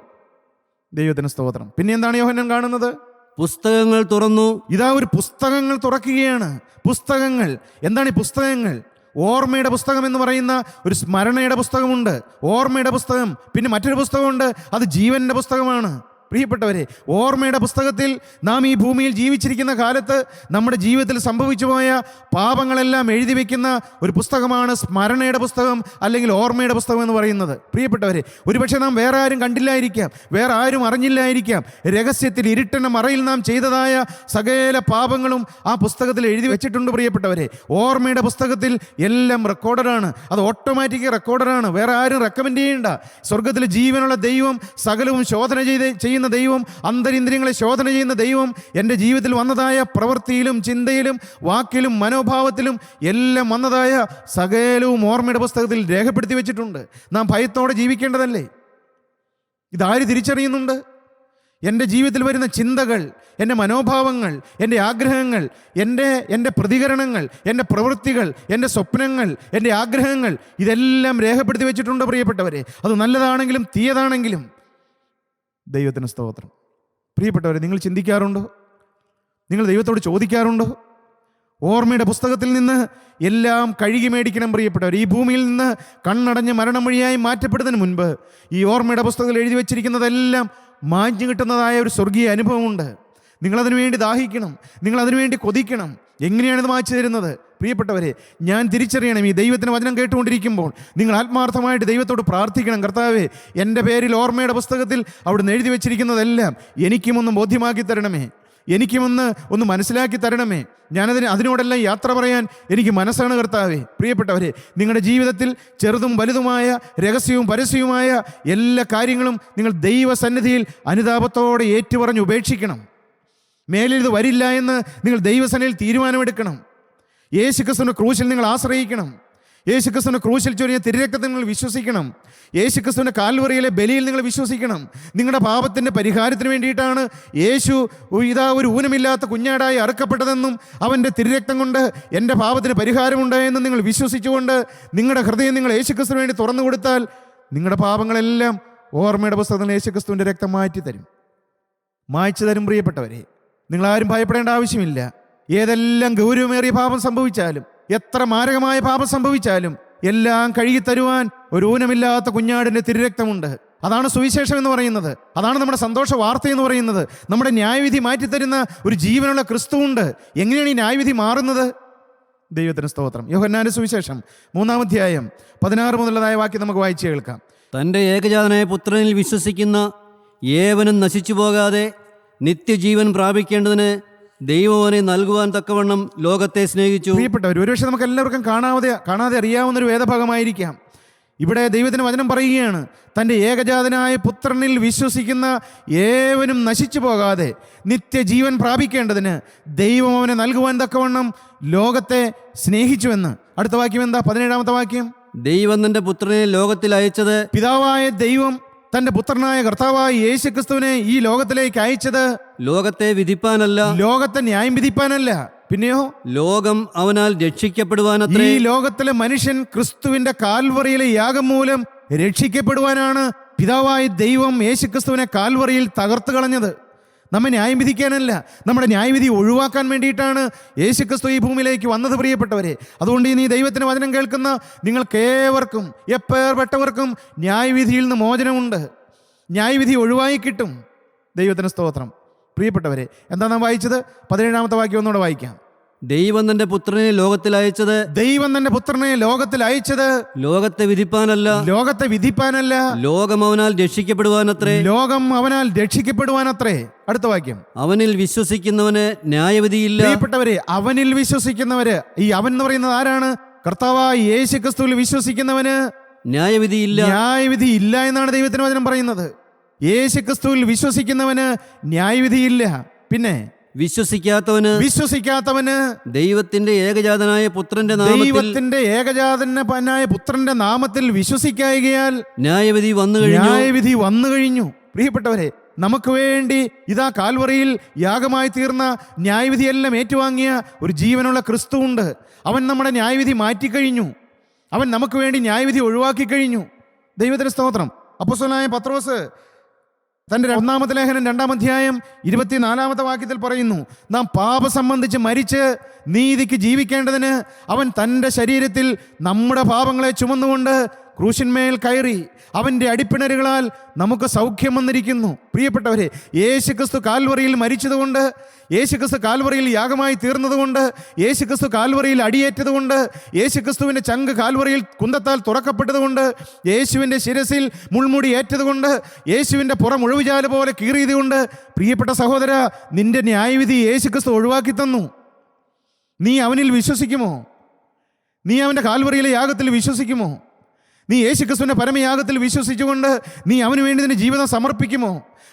ദൈവത്തിന് സ്തോത്രം. പിന്നെ എന്താണ് യോഹന്നാൻ കാണുന്നത്? പുസ്തകങ്ങൾ തുറന്നു. ഇതാ ഒരു പുസ്തകങ്ങൾ തുറക്കുകയാണ്. പുസ്തകങ്ങൾ എന്താണ്? ഈ പുസ്തകങ്ങൾ ഓർമ്മയുടെ പുസ്തകം എന്ന് പറയുന്ന ഒരു സ്മരണയുടെ പുസ്തകമുണ്ട്. ഓർമ്മയുടെ പുസ്തകം. പിന്നെ മറ്റൊരു പുസ്തകമുണ്ട്, അത് ജീവന്റെ പുസ്തകമാണ്. പ്രിയപ്പെട്ടവരെ, ഓർമ്മയുടെ പുസ്തകത്തിൽ നാം ഈ ഭൂമിയിൽ ജീവിച്ചിരിക്കുന്ന കാലത്ത് നമ്മുടെ ജീവിതത്തിൽ സംഭവിച്ചു പോയ പാപങ്ങളെല്ലാം എഴുതി വയ്ക്കുന്ന ഒരു പുസ്തകമാണ് സ്മരണയുടെ പുസ്തകം, അല്ലെങ്കിൽ ഓർമ്മയുടെ പുസ്തകം എന്ന് പറയുന്നത്. പ്രിയപ്പെട്ടവരെ, ഒരുപക്ഷെ നാം വേറെ ആരും കണ്ടില്ലായിരിക്കാം, വേറെ ആരും അറിഞ്ഞില്ലായിരിക്കാം. രഹസ്യത്തിൽ ഇരുട്ടിന്റെ മറയിൽ നാം ചെയ്തതായ സകല പാപങ്ങളും ആ പുസ്തകത്തിൽ എഴുതി വെച്ചിട്ടുണ്ട്. പ്രിയപ്പെട്ടവരെ, ഓർമ്മയുടെ പുസ്തകത്തിൽ എല്ലാം റെക്കോർഡറാണ്. അത് ഓട്ടോമാറ്റിക് റെക്കോർഡറാണ്. വേറെ ആരും റെക്കമെൻഡ് ചെയ്യേണ്ട. സ്വർഗത്തിൽ ജീവനുള്ള ദൈവം, സകലവും ശോധന ചെയ്യുന്ന ദൈവം, അന്തരിന്ദ്രിയങ്ങളെ ശോധന ചെയ്യുന്ന ദൈവം എൻ്റെ ജീവിതത്തിൽ വന്നതായ പ്രവൃത്തിയിലും ചിന്തയിലും വാക്കിലും മനോഭാവത്തിലും എല്ലാം വന്നതായ സകലവും ഓർമ്മയുടെ പുസ്തകത്തിൽ രേഖപ്പെടുത്തി വെച്ചിട്ടുണ്ട്. നാം ഭയത്തോടെ ജീവിക്കേണ്ടതല്ലേ? ഇതാര് തിരിച്ചറിയുന്നുണ്ട്? എൻ്റെ ജീവിതത്തിൽ വരുന്ന ചിന്തകൾ, എൻ്റെ മനോഭാവങ്ങൾ, എൻ്റെ ആഗ്രഹങ്ങൾ, എൻ്റെ പ്രതികരണങ്ങൾ, എൻ്റെ പ്രവൃത്തികൾ, എൻ്റെ സ്വപ്നങ്ങൾ, എൻ്റെ ആഗ്രഹങ്ങൾ, ഇതെല്ലാം രേഖപ്പെടുത്തി വെച്ചിട്ടുണ്ട്. പ്രിയപ്പെട്ടവരെ, അത് നല്ലതാണെങ്കിലും തീയതാണെങ്കിലും. ദൈവത്തിന് സ്തോത്രം. പ്രിയപ്പെട്ടവരെ, നിങ്ങൾ ചിന്തിക്കാറുണ്ടോ? നിങ്ങൾ ദൈവത്തോട് ചോദിക്കാറുണ്ടോ? ഓർമ്മയുടെ പുസ്തകത്തിൽ നിന്ന് എല്ലാം കഴുകി മേടിക്കണം. പ്രിയപ്പെട്ടവർ, ഈ ഭൂമിയിൽ നിന്ന് കണ്ണടഞ്ഞ് മരണമൊഴിയായി മാറ്റപ്പെടുന്നതിന് മുൻപ് ഈ ഓർമ്മയുടെ പുസ്തകത്തിൽ എഴുതി വച്ചിരിക്കുന്നതെല്ലാം മാഞ്ഞു കിട്ടുന്നതായ ഒരു സ്വർഗീയ അനുഭവമുണ്ട്. നിങ്ങളതിനു വേണ്ടി ദാഹിക്കണം, നിങ്ങളതിനു വേണ്ടി കൊതിക്കണം. എങ്ങനെയാണിത് മായ്ച്ചു തരുന്നത്? പ്രിയപ്പെട്ടവരെ, ഞാൻ തിരിച്ചറിയണം, ഈ ദൈവത്തിന് വചനം കേട്ടുകൊണ്ടിരിക്കുമ്പോൾ നിങ്ങൾ ആത്മാർത്ഥമായിട്ട് ദൈവത്തോട് പ്രാർത്ഥിക്കണം. കർത്താവേ, എൻ്റെ പേരിൽ ഓർമ്മയുടെ പുസ്തകത്തിൽ അവിടുന്ന് എഴുതി വെച്ചിരിക്കുന്നതെല്ലാം എനിക്കുമൊന്ന് ബോധ്യമാക്കി തരണമേ, എനിക്കുമൊന്ന് മനസ്സിലാക്കി തരണമേ. അതിനോടെല്ലാം യാത്ര പറയാൻ എനിക്ക് മനസ്സാണ് കർത്താവേ. പ്രിയപ്പെട്ടവരെ, നിങ്ങളുടെ ജീവിതത്തിൽ ചെറുതും വലുതുമായ, രഹസ്യവും പരസ്യവുമായ എല്ലാ കാര്യങ്ങളും നിങ്ങൾ ദൈവസന്നിധിയിൽ അനുതാപത്തോടെ ഏറ്റുപറഞ്ഞ് ഉപേക്ഷിക്കണം. മേലിൽ ഇത് വരില്ല എന്ന് നിങ്ങൾ ദൈവസന്നിധിയിൽ തീരുമാനമെടുക്കണം. യേശുക്രിസ്തുവിന്റെ ക്രൂശിൽ നിങ്ങൾ ആശ്രയിക്കണം. യേശുക്രിസ്തുവിന്റെ ക്രൂശിൽ ചൊരിഞ്ഞ തിരുരക്തത്തിൽ നിങ്ങൾ വിശ്വസിക്കണം. യേശുക്രിസ്തുവിന്റെ കാൽവറിയിലെ ബലിയിൽ നിങ്ങൾ വിശ്വസിക്കണം. നിങ്ങളുടെ പാപത്തിൻ്റെ പരിഹാരത്തിന് വേണ്ടിയിട്ടാണ് യേശു ഒരു ഊനമില്ലാത്ത കുഞ്ഞാടായി അറുക്കപ്പെട്ടതെന്നും അവൻ്റെ തിരുരക്തം കൊണ്ട് എൻ്റെ പാപത്തിന് പരിഹാരമുണ്ടായെന്നും നിങ്ങൾ വിശ്വസിച്ചുകൊണ്ട് നിങ്ങളുടെ ഹൃദയം നിങ്ങൾ യേശുക്രിസ്തുവിന് വേണ്ടി തുറന്നു കൊടുത്താൽ നിങ്ങളുടെ പാപങ്ങളെല്ലാം ഓർമ്മയുടെ പുസ്തകത്തിൽ യേശുക്രിസ്തുവിൻ്റെ രക്തം മായ്ച്ചു തരും. പ്രിയപ്പെട്ടവരെ, നിങ്ങളാരും ഭയപ്പെടേണ്ട ആവശ്യമില്ല. ഏതെല്ലാം ഗൗരവമേറിയ പാപം സംഭവിച്ചാലും, എത്ര മാരകമായ പാപം സംഭവിച്ചാലും എല്ലാം കഴുകിത്തരുവാൻ ഒരു ഊനമില്ലാത്ത കുഞ്ഞാടിൻ്റെ തിരുരക്തമുണ്ട്. അതാണ് സുവിശേഷം എന്ന് പറയുന്നത്. അതാണ് നമ്മുടെ സന്തോഷ വാർത്ത എന്ന് പറയുന്നത്. നമ്മുടെ ന്യായവിധി മാറ്റിത്തരുന്ന ഒരു ജീവനുള്ള ക്രിസ്തുവുണ്ട്. എങ്ങനെയാണ് ഈ ന്യായവിധി മാറുന്നത്? ദൈവത്തിന് സ്തോത്രം. യോഹന്നാന്റെ സുവിശേഷം 3-ാം അധ്യായം 16 മുതലുള്ളതായ വാക്യം നമുക്ക് വായിച്ച് കേൾക്കാം. തൻ്റെ ഏകജാതനായ പുത്രനിൽ വിശ്വസിക്കുന്ന ഏവനും നശിച്ചു പോകാതെ നിത്യജീവൻ പ്രാപിക്കേണ്ടതിന് ദൈവം അവനെ നൽകുവാൻ തക്കവണ്ണം ലോകത്തെ സ്നേഹിച്ചു. പ്രിയപ്പെട്ടവർ, ഒരുപക്ഷെ നമുക്ക് എല്ലാവർക്കും കാണാതെ അറിയാവുന്നൊരു വേദഭാഗമായിരിക്കാം. ഇവിടെ ദൈവത്തിന് വചനം പറയുകയാണ്, തൻ്റെ ഏകജാതനായ പുത്രനിൽ വിശ്വസിക്കുന്ന ഏവനും നശിച്ചു പോകാതെ നിത്യജീവൻ പ്രാപിക്കേണ്ടതിന് ദൈവം അവനെ നൽകുവാൻ തക്കവണ്ണം ലോകത്തെ സ്നേഹിച്ചുവെന്ന്. അടുത്ത വാക്യം എന്താ? 17-ാമത്തെ വാക്യം. ദൈവം തന്റെ പുത്രനെ ലോകത്തിൽ അയച്ചത്, പിതാവായ ദൈവം തന്റെ പുത്രനായ കർത്താവായ യേശുക്രിസ്തുവിനെ ഈ ലോകത്തിലേക്ക് അയച്ചത് ലോകത്തെ വിധിപ്പാനല്ല, ലോകത്തെ ന്യായം വിധിപ്പാനല്ല, പിന്നെയോ ലോകം അവനാൽ രക്ഷിക്കപ്പെടുവാനത്രേ. ഈ ലോകത്തിലെ മനുഷ്യൻ ക്രിസ്തുവിന്റെ കാൽവറിയിലെ യാഗം മൂലം രക്ഷിക്കപ്പെടുവാനാണ് പിതാവായ ദൈവം യേശുക്രിസ്തുവിനെ കാൽവറിയിൽ തകർത്ത് കളഞ്ഞത്. നമ്മെ ന്യായം വിധിക്കാനല്ല, നമ്മുടെ ന്യായവിധി ഒഴിവാക്കാൻ വേണ്ടിയിട്ടാണ് യേശുക്രിസ്തു ഈ ഭൂമിയിലേക്ക് വന്നത് പ്രിയപ്പെട്ടവരെ. അതുകൊണ്ട് ഇനി ദൈവത്തിൻ്റെ വചനം കേൾക്കുന്ന നിങ്ങൾക്കേവർക്കും എപ്പേർപ്പെട്ടവർക്കും ന്യായവിധിയിൽ നിന്ന് മോചനമുണ്ട്. ന്യായവിധി ഒഴിവായി കിട്ടും. ദൈവത്തിന് സ്തോത്രം. പ്രിയപ്പെട്ടവരെ, എന്താ നാം വായിച്ചത്? 17-ാമത്തെ വാക്യം ഒന്നുകൂടെ വായിക്കാം. ദൈവം തന്റെ പുത്രനെ ലോകത്തിൽ അയച്ചത്, ദൈവം തന്റെ പുത്രനെ ലോകത്തിൽ അയച്ചത് ലോകത്തെ വിധിപ്പാനല്ല, ലോകത്തെ വിധിപ്പാനല്ല, ലോകം അവനാൽ രക്ഷിക്കപ്പെടുവാനത്രേ. ലോകം അവനാൽ രക്ഷിക്കപ്പെടുവാനത്രേ. അടുത്ത വാക്യം. അവനിൽ വിശ്വസിക്കുന്നവന് ന്യായവിധിയില്ല. പ്രിയപ്പെട്ടവരെ, അവനിൽ വിശ്വസിക്കുന്നവര്, ഈ അവൻ എന്ന് പറയുന്നത് ആരാണ്? കർത്താവായ യേശുക്രിസ്തുവിൽ വിശ്വസിക്കുന്നവന് ന്യായവിധിയില്ല. ന്യായവിധി ഇല്ല എന്നാണ് ദൈവത്തിന് വചനം പറയുന്നത്. യേശുക്രിസ്തുവിൽ വിശ്വസിക്കുന്നവന് ന്യായവിധിയില്ല. പിന്നെ വിശ്വസിക്കാത്തവന് ദൈവത്തിന്റെ ഏകജാതനായ പുത്രന്റെ നാമത്തിൽ വിശ്വസിക്കായികയാൽ ന്യായവിധി വന്നു കഴിഞ്ഞു. പ്രിയപ്പെട്ടവരെ, നമുക്ക് വേണ്ടി ഇതാ കാൽവറിയിൽ യാഗമായി തീർന്ന ന്യായവിധിയെല്ലാം ഏറ്റുവാങ്ങിയ ഒരു ജീവനുള്ള ക്രിസ്തു ഉണ്ട്. അവൻ നമ്മുടെ ന്യായവിധി മാറ്റിക്കഴിഞ്ഞു. അവൻ നമുക്ക് വേണ്ടി ന്യായവിധി ഒഴിവാക്കി കഴിഞ്ഞു. ദൈവത്തിന് സ്തോത്രം. അപ്പോസ്തലനായ പത്രോസ് തൻ്റെ 1-ാമത്തെ ലേഖനം 2-ാം അധ്യായം 24-ാമത്തെ വാക്യത്തിൽ പറയുന്നു, നാം പാപം സംബന്ധിച്ച് മരിച്ച് നീതിക്ക് ജീവിക്കേണ്ടതിന് അവൻ തൻ്റെ ശരീരത്തിൽ നമ്മുടെ പാപങ്ങളെ ചുമന്നുകൊണ്ട് ക്രൂശിന്മേൽ കയറി. അവൻ്റെ അടിപ്പിണരുകളാൽ നമുക്ക് സൗഖ്യം വന്നിരിക്കുന്നു. പ്രിയപ്പെട്ടവരെ, യേശുക്രിസ്തു കാൽവറിയിൽ മരിച്ചതുകൊണ്ട്, യേശുക്രിസ്തു കാൽവറിയിൽ യാഗമായി തീർന്നതുകൊണ്ട്, യേശുക്രിസ്തു കാൽവറിയിൽ അടിയേറ്റതുകൊണ്ട്, യേശുക്രിസ്തുവിൻ്റെ ചങ്ക് കാൽവറിയിൽ കുന്തത്താൽ തുറക്കപ്പെട്ടതുകൊണ്ട്, യേശുവിൻ്റെ ശിരസിൽ മുൾമുടി ഏറ്റതുകൊണ്ട്, യേശുവിൻ്റെ പുറം ഒഴിവുചാല് പോലെ കീറിയതുകൊണ്ട്, പ്രിയപ്പെട്ട സഹോദര, നിന്റെ ന്യായവിധി യേശുക്രിസ്തു ഒഴിവാക്കി തന്നു. നീ അവനിൽ വിശ്വസിക്കുമോ? നീ അവൻ്റെ കാൽവറിയിലെ യാഗത്തിൽ വിശ്വസിക്കുമോ? നീ യേശുക്രിസ്തുവിൻ്റെ പരമയാഗത്തിൽ വിശ്വസിച്ചുകൊണ്ട് നീ അവന് വേണ്ടി നിന്റെ ജീവിതം സമർപ്പിക്കുമോ?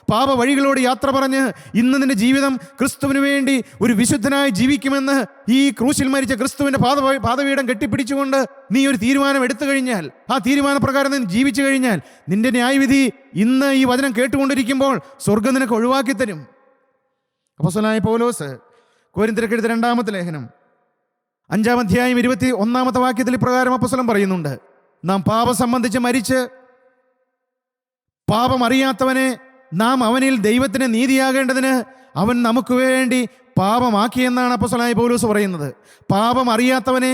പാപ വഴികളോട് യാത്ര പറഞ്ഞ് ഇന്ന് നിന്റെ ജീവിതം ക്രിസ്തുവിന് വേണ്ടി ഒരു വിശുദ്ധനായി ജീവിക്കുമെന്ന് ഈ ക്രൂശിൽ മരിച്ച ക്രിസ്തുവിൻ്റെ പാദപീഠം കെട്ടിപ്പിടിച്ചുകൊണ്ട് നീ ഒരു തീരുമാനം എടുത്തു കഴിഞ്ഞാൽ, ആ തീരുമാനപ്രകാരം നീ ജീവിച്ചു കഴിഞ്ഞാൽ, നിന്റെ ന്യായവിധി ഇന്ന് ഈ വചനം കേട്ടുകൊണ്ടിരിക്കുമ്പോൾ സ്വർഗ്ഗം നിനക്ക് ഒഴിവാക്കി തരും. അപ്പോസ്തലനായ പൗലോസ് കൊരിന്ത്യർക്ക് എഴുതിയ 2-ാമത്തെ ലേഖനം 5-ാം അധ്യായം 21-ാമത്തെ വാക്യത്തിൽ ഇപ്രകാരം അപ്പോസ്തലൻ പറയുന്നുണ്ട്, നാം പാപം സംബന്ധിച്ച് മരിച്ച് പാപം അറിയാത്തവനെ നാം അവനിൽ ദൈവത്തിന് നീതിയാകേണ്ടതിന് അവൻ നമുക്ക് വേണ്ടി പാപമാക്കിയെന്നാണ് അപ്പോസ്തലനായ പൗലോസ് പറയുന്നത്. പാപം അറിയാത്തവനെ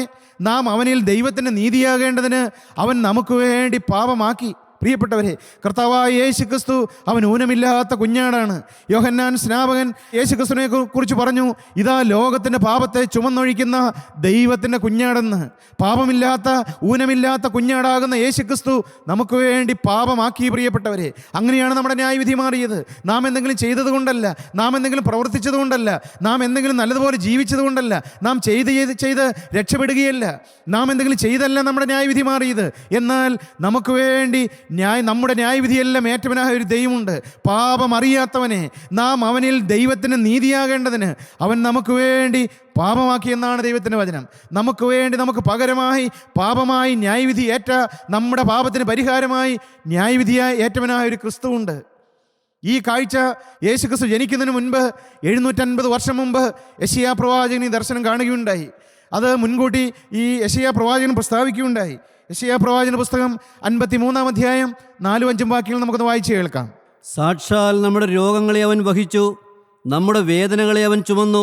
നാം അവനിൽ ദൈവത്തിന് നീതിയാകേണ്ടതിന് അവൻ നമുക്ക് വേണ്ടി പാപമാക്കി. പ്രിയപ്പെട്ടവരെ, കർത്താവായ യേശുക്രിസ്തു അവൻ ഊനമില്ലാത്ത കുഞ്ഞാടാണ്. യോഹന്നാൻ സ്നാപകൻ യേശുക്രിസ്തുവിനെ കുറിച്ച് പറഞ്ഞു, ഇതാ ലോകത്തിൻ്റെ പാപത്തെ ചുമന്നൊഴിക്കുന്ന ദൈവത്തിൻ്റെ കുഞ്ഞാടെന്ന്. പാപമില്ലാത്ത ഊനമില്ലാത്ത കുഞ്ഞാടാകുന്ന യേശുക്രിസ്തു നമുക്ക് വേണ്ടി പാപമാക്കി. പ്രിയപ്പെട്ടവരെ, അങ്ങനെയാണ് നമ്മുടെ ന്യായവിധി മാറിയത്. നാം എന്തെങ്കിലും ചെയ്തത് കൊണ്ടല്ല, നാം എന്തെങ്കിലും പ്രവർത്തിച്ചത് കൊണ്ടല്ല, നാം എന്തെങ്കിലും നല്ലതുപോലെ ജീവിച്ചത് കൊണ്ടല്ല, നാം ചെയ്ത് രക്ഷപ്പെടുകയല്ല, നാം എന്തെങ്കിലും ചെയ്തല്ല നമ്മുടെ ന്യായവിധി മാറിയത്. എന്നാൽ നമുക്ക് വേണ്ടി നമ്മുടെ ന്യായവിധിയെല്ലാം ഏറ്റവനായ ഒരു ദൈവമുണ്ട്. പാപം അറിയാത്തവനെ നാം അവനിൽ ദൈവത്തിന് നീതിയാകേണ്ടതിന് അവൻ നമുക്ക് വേണ്ടി പാപമാക്കിയെന്നാണ് ദൈവത്തിൻ്റെ വചനം. നമുക്ക് വേണ്ടി, നമുക്ക് പകരമായി പാപമായി ന്യായവിധി ഏറ്റ, നമ്മുടെ പാപത്തിന് പരിഹാരമായി ന്യായവിധിയായി ഏറ്റവനായ ഒരു ക്രിസ്തുവുണ്ട്. ഈ കാഴ്ച യേശുക്രിസ്തു ജനിക്കുന്നതിന് മുൻപ് 750 വർഷം മുമ്പ് യെശയ്യാ പ്രവാചകൻ ഈ ദർശനം കാണുകയുണ്ടായി. അത് മുൻകൂട്ടി ഈ യെശയ്യാ പ്രവാചകൻ പ്രസ്താവിക്കുകയുണ്ടായി. യെശയ്യാ പ്രവാചന പുസ്തകം 53-ാം അധ്യായം 4-5 വാക്യങ്ങൾ നമുക്കൊന്ന് വായിച്ച് കേൾക്കാം. സാക്ഷാൽ നമ്മുടെ രോഗങ്ങളെ അവൻ വഹിച്ചു, നമ്മുടെ വേദനകളെ അവൻ ചുമന്നു.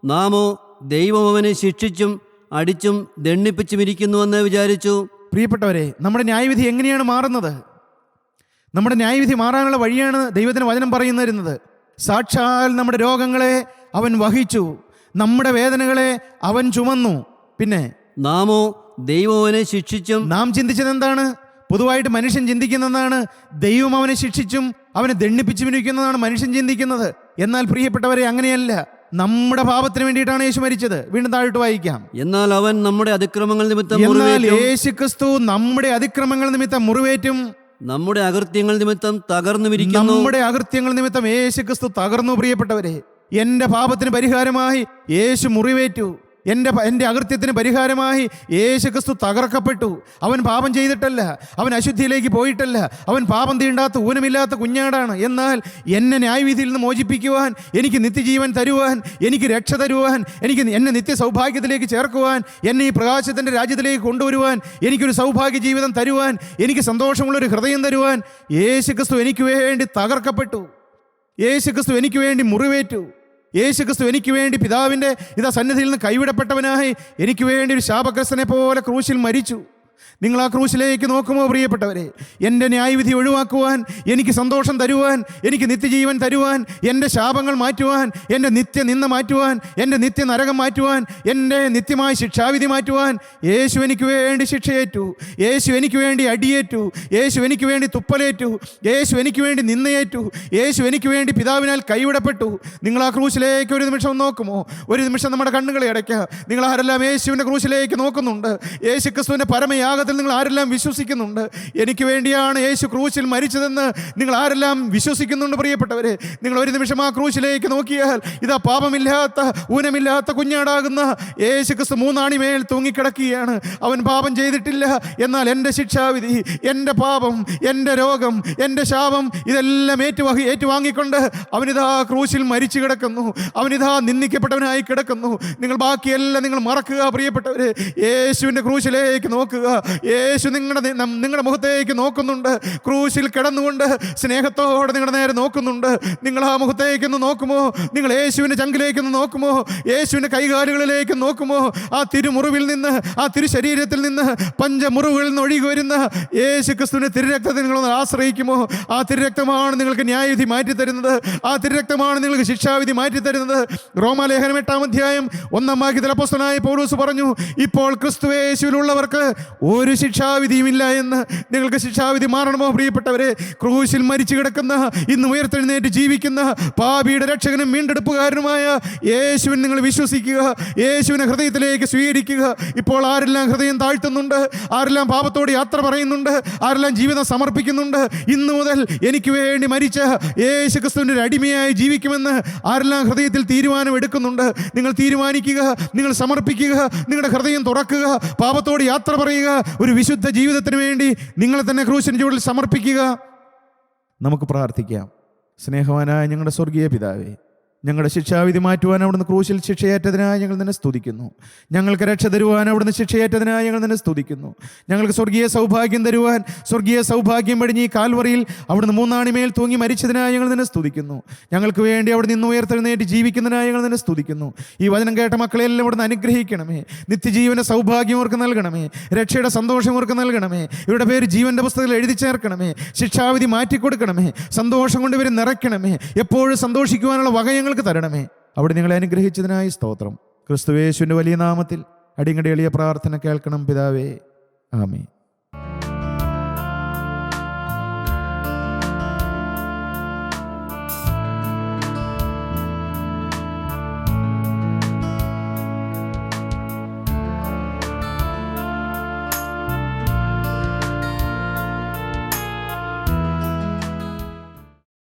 നാമോ ദൈവം അവനെ ശിക്ഷിച്ചും അടിച്ചും ദണ്ഡിപ്പിച്ചും ഇരിക്കുന്നുവെന്ന് വിചാരിച്ചു. പ്രിയപ്പെട്ടവരെ, നമ്മുടെ ന്യായവിധി എങ്ങനെയാണ് മാറുന്നത്? നമ്മുടെ ന്യായവിധി മാറാനുള്ള വഴിയാണ് ദൈവത്തിന് വചനം പറയുന്നത്. സാക്ഷാൽ നമ്മുടെ രോഗങ്ങളെ അവൻ വഹിച്ചു, നമ്മുടെ വേദനകളെ അവൻ ചുമന്നു. പിന്നെ നാമോ ദൈവം അവനെ ശിക്ഷിച്ചും. നാം ചിന്തിച്ചത് എന്താണ്? പൊതുവായിട്ട് മനുഷ്യൻ ചിന്തിക്കുന്നതാണ് ദൈവം അവനെ ശിക്ഷിച്ചും അവനെ ദണ്ഡിപ്പിച്ചും ഇരിക്കുന്നതാണ് മനുഷ്യൻ ചിന്തിക്കുന്നത്. എന്നാൽ പ്രിയപ്പെട്ടവരെ, അങ്ങനെയല്ല. നമ്മുടെ പാപത്തിന് വേണ്ടിയിട്ടാണ് യേശു മരിച്ചത്. വീണ്ടും താഴോട്ട് വായിക്കാം. എന്നാൽ അവൻ നമ്മുടെ അതിക്രമങ്ങൾ നിമിത്തം യേശുക്രിസ്തു നമ്മുടെ അതിക്രമങ്ങൾ നിമിത്തം മുറിവേറ്റും നമ്മുടെ അകൃത്യങ്ങൾ നിമിത്തം തകർന്നുമിരിക്കുന്നു. നമ്മുടെ അകൃത്യങ്ങൾ നിമിത്തം യേശുക്രിസ്തു തകർന്നു. പ്രിയപ്പെട്ടവരെ, എൻ്റെ പാപത്തിന് പരിഹാരമായി യേശു മുറിവേറ്റു. എൻ്റെ അകൃത്യത്തിന് പരിഹാരമായി യേശുക്രിസ്തു തകർക്കപ്പെട്ടു. അവൻ പാപം ചെയ്തിട്ടല്ല, അവൻ അശുദ്ധിയിലേക്ക് പോയിട്ടല്ല, അവൻ പാപം തീണ്ടാത്ത ഊനമില്ലാത്ത കുഞ്ഞാടാണ്. എന്നാൽ എന്നെ ന്യായവിധിയിൽ നിന്ന് മോചിപ്പിക്കുവാൻ, എനിക്ക് നിത്യജീവൻ തരുവാൻ, എനിക്ക് രക്ഷ തരുവാൻ, എന്നെ നിത്യ സൗഭാഗ്യത്തിലേക്ക് ചേർക്കുവാൻ, എന്നെ ഈ പ്രകാശത്തിൻ്റെ രാജ്യത്തിലേക്ക് കൊണ്ടുവരുവാൻ, എനിക്കൊരു സൗഭാഗ്യ ജീവിതം തരുവാൻ, എനിക്ക് സന്തോഷമുള്ളൊരു ഹൃദയം തരുവാൻ യേശുക്രിസ്തു എനിക്ക് വേണ്ടി തകർക്കപ്പെട്ടു. യേശുക്രിസ്തു എനിക്ക് വേണ്ടി മുറിവേറ്റു. യേശുക്രിസ്തു എനിക്ക് വേണ്ടി പിതാവിൻ്റെ സന്നിധിയിൽ നിന്ന് കൈവിടപ്പെട്ടവനായി എനിക്ക് വേണ്ടി ഒരു ശാപഗ്രസ്തനെ പോലെ ക്രൂശിൽ മരിച്ചു. നിങ്ങൾ ആ ക്രൂശിലേക്ക് നോക്കുമോ പ്രിയപ്പെട്ടവരെ? എൻ്റെ ന്യായവിധി ഒഴിവാക്കുവാൻ, എനിക്ക് സന്തോഷം തരുവാൻ, എനിക്ക് നിത്യജീവൻ തരുവാൻ, എൻ്റെ ശാപങ്ങൾ മാറ്റുവാൻ, എൻ്റെ നിത്യനിന്ദ മാറ്റുവാൻ, എൻ്റെ നിത്യനരകം മാറ്റുവാൻ, എൻ്റെ നിത്യമായ ശിക്ഷാവിധി മാറ്റുവാൻ യേശു എനിക്ക് വേണ്ടി ശിക്ഷയേറ്റു. യേശു എനിക്ക് വേണ്ടി അടിയേറ്റു. യേശു എനിക്ക് വേണ്ടി തുപ്പലേറ്റു. യേശു എനിക്ക് വേണ്ടി നിന്നയേറ്റു. യേശു എനിക്ക് വേണ്ടി പിതാവിനാൽ കൈവിടപ്പെട്ടു. നിങ്ങൾ ആ ക്രൂശിലേക്ക് ഒരു നിമിഷം നോക്കുമോ? ഒരു നിമിഷം നമ്മുടെ കണ്ണുകളെ അടയ്ക്കുക. നിങ്ങൾ ആരെല്ലാം യേശുവിൻ്റെ ക്രൂശിലേക്ക് നോക്കുന്നുണ്ട്? യേശു ക്രിസ്തുവിൻ്റെ പരമയാഗത്തിൽ നിങ്ങൾ ആരെല്ലാം വിശ്വസിക്കുന്നുണ്ട്? എനിക്ക് വേണ്ടിയാണ് യേശു ക്രൂശിൽ മരിച്ചതെന്ന് നിങ്ങൾ ആരെല്ലാം വിശ്വസിക്കുന്നുണ്ട് പ്രിയപ്പെട്ടവരെ? നിങ്ങൾ ഒരു നിമിഷം ആ ക്രൂശിലേക്ക് നോക്കിയാൽ ഇതാ പാപമില്ലാത്ത ഊനമില്ലാത്ത കുഞ്ഞാടാകുന്ന യേശു ക്രിസ്തു മൂന്നാണിമേൽ തൂങ്ങിക്കിടക്കുകയാണ്. അവൻ പാപം ചെയ്തിട്ടില്ല. എന്നാൽ എൻ്റെ ശിക്ഷാവിധി, എൻ്റെ പാപം, എൻ്റെ രോഗം, എൻ്റെ ശാപം ഇതെല്ലാം ഏറ്റുവാങ്ങിക്കൊണ്ട് അവനിതാ ക്രൂശിൽ മരിച്ചു കിടക്കുന്നു. അവനിതാ നിന്ദിക്കപ്പെട്ടവനായി കിടക്കുന്നു. നിങ്ങൾ ബാക്കിയെല്ലാം നിങ്ങൾ മറക്കുക പ്രിയപ്പെട്ടവരെ. യേശുവിൻ്റെ ക്രൂശിലേക്ക് നോക്കുക. യേശു നിങ്ങളുടെ മുഖത്തേക്ക് നോക്കുന്നുണ്ട്. ക്രൂശിൽ കിടന്നുകൊണ്ട് സ്നേഹത്തോടെ നിങ്ങളുടെ നേരെ നോക്കുന്നുണ്ട്. നിങ്ങൾ ആ മുഖത്തേക്കൊന്ന് നോക്കുമോ? നിങ്ങൾ യേശുവിൻ്റെ ചങ്കിലേക്കൊന്ന് നോക്കുമോ? യേശുവിൻ്റെ കൈകാലുകളിലേക്ക് നോക്കുമോ? ആ തിരുമുറിവിൽ നിന്ന്, ആ തിരുശരീരത്തിൽ നിന്ന്, പഞ്ചമുറിവുകളിൽ നിന്ന് ഒഴുകി വരുന്ന യേശു ക്രിസ്തുവിൻ്റെ തിരുരക്തത്തെ നിങ്ങളൊന്ന് ആശ്രയിക്കുമോ? ആ തിരുരക്തമാണ് നിങ്ങൾക്ക് ന്യായവിധി മാറ്റിത്തരുന്നത്. ആ തിരുരക്തമാണ് നിങ്ങൾക്ക് ശിക്ഷാവിധി മാറ്റിത്തരുന്നത്. റോമാലേഖനം 8-ാം അധ്യായം 1-ാം വാക്യത്തിൽ അപ്പോസ്തലനായ പൗലോസ് പറഞ്ഞു, ഇപ്പോൾ ക്രിസ്തു യേശുവിലുള്ളവർക്ക് ഒരു ശിക്ഷാവിധിയുമില്ല എന്ന്. നിങ്ങൾക്ക് ശിക്ഷാവിധി മാറണമോ പ്രിയപ്പെട്ടവരെ? ക്രൂശിൽ മരിച്ചു കിടക്കുന്ന, ഇന്ന് ഉയർത്തെഴുന്നേറ്റ് ജീവിക്കുന്ന പാപിയുടെ രക്ഷകനും വീണ്ടെടുപ്പുകാരനുമായ യേശുവിൻ നിങ്ങൾ വിശ്വസിക്കുക. യേശുവിനെ ഹൃദയത്തിലേക്ക് സ്വീകരിക്കുക. ഇപ്പോൾ ആരെല്ലാം ഹൃദയം താഴ്ത്തുന്നുണ്ട്, ആരെല്ലാം പാപത്തോട് യാത്ര പറയുന്നുണ്ട്, ആരെല്ലാം ജീവിതം സമർപ്പിക്കുന്നുണ്ട്, ഇന്നു മുതൽ എനിക്ക് വേണ്ടി മരിച്ച യേശു ക്രിസ്തുവിൻ്റെ ഒരു അടിമയായി ജീവിക്കുമെന്ന് ആരെല്ലാം ഹൃദയത്തിൽ തീരുമാനം എടുക്കുന്നുണ്ട്, നിങ്ങൾ തീരുമാനിക്കുക, നിങ്ങൾ സമർപ്പിക്കുക, നിങ്ങളുടെ ഹൃദയം തുറക്കുക, പാപത്തോട് യാത്ര പറയുക, ഒരു വിശുദ്ധ ജീവിതത്തിന് വേണ്ടി നിങ്ങളെ തന്നെ ക്രൂശിന് ചുവട്ടിൽ സമർപ്പിക്കുക. നമുക്ക് പ്രാർത്ഥിക്കാം. സ്നേഹവാനായ ഞങ്ങളുടെ സ്വർഗീയ പിതാവേ, ഞങ്ങളുടെ ശിക്ഷാവിധി മാറ്റുവാൻ അവിടുന്ന് ക്രൂശിൽ ശിക്ഷയേറ്റതിനായി ഞങ്ങൾ നിന്നെ സ്തുതിക്കുന്നു. ഞങ്ങൾക്ക് രക്ഷ തരുവാൻ അവിടുന്ന് ശിക്ഷയേറ്റതിനായി ഞങ്ങൾ നിന്നെ സ്തുതിക്കുന്നു. ഞങ്ങൾക്ക് സ്വർഗീയ സൗഭാഗ്യം തരുവാൻ, സ്വർഗീയ സൗഭാഗ്യം വെടിഞ്ഞ് ഈ കാൽവറിയിൽ അവിടുന്ന് മൂന്നാണിമേൽ തൂങ്ങി മരിച്ചതിനായി ഞങ്ങൾ നിന്നെ സ്തുതിക്കുന്നു. ഞങ്ങൾക്ക് വേണ്ടി അവിടെ നിന്ന് ഉയർത്തെഴുന്നേറ്റ് ജീവിക്കുന്നതിനായി ഞങ്ങൾ നിന്നെ സ്തുതിക്കുന്നു. ഈ വചനം കേട്ട മക്കളെല്ലാം അവിടുന്ന് അനുഗ്രഹിക്കണമേ. നിത്യജീവൻ്റെ സൗഭാഗ്യം അവർക്ക് നൽകണമേ. രക്ഷയുടെ സന്തോഷം അവർക്ക് നൽകണമേ. ഇവരുടെ പേര് ജീവൻ്റെ പുസ്തകത്തിൽ എഴുതി ചേർക്കണമേ. ശിക്ഷാവിധി മാറ്റിക്കൊടുക്കണമേ. സന്തോഷം കൊണ്ട് ഇവരെ നിറയ്ക്കണമേ. എപ്പോഴും സന്തോഷിക്കുവാനുള്ള വക ഞങ്ങൾക്ക് തരണമേ. അവിടെ നിങ്ങളെ അനുഗ്രഹിച്ചതിനായി സ്തോത്രം. ക്രിസ്തുയേശുവിൻ്റെ വലിയ നാമത്തിൽ അടിയങ്ങളുടെ എളിയ പ്രാർത്ഥന കേൾക്കണം പിതാവേ. ആമേൻ.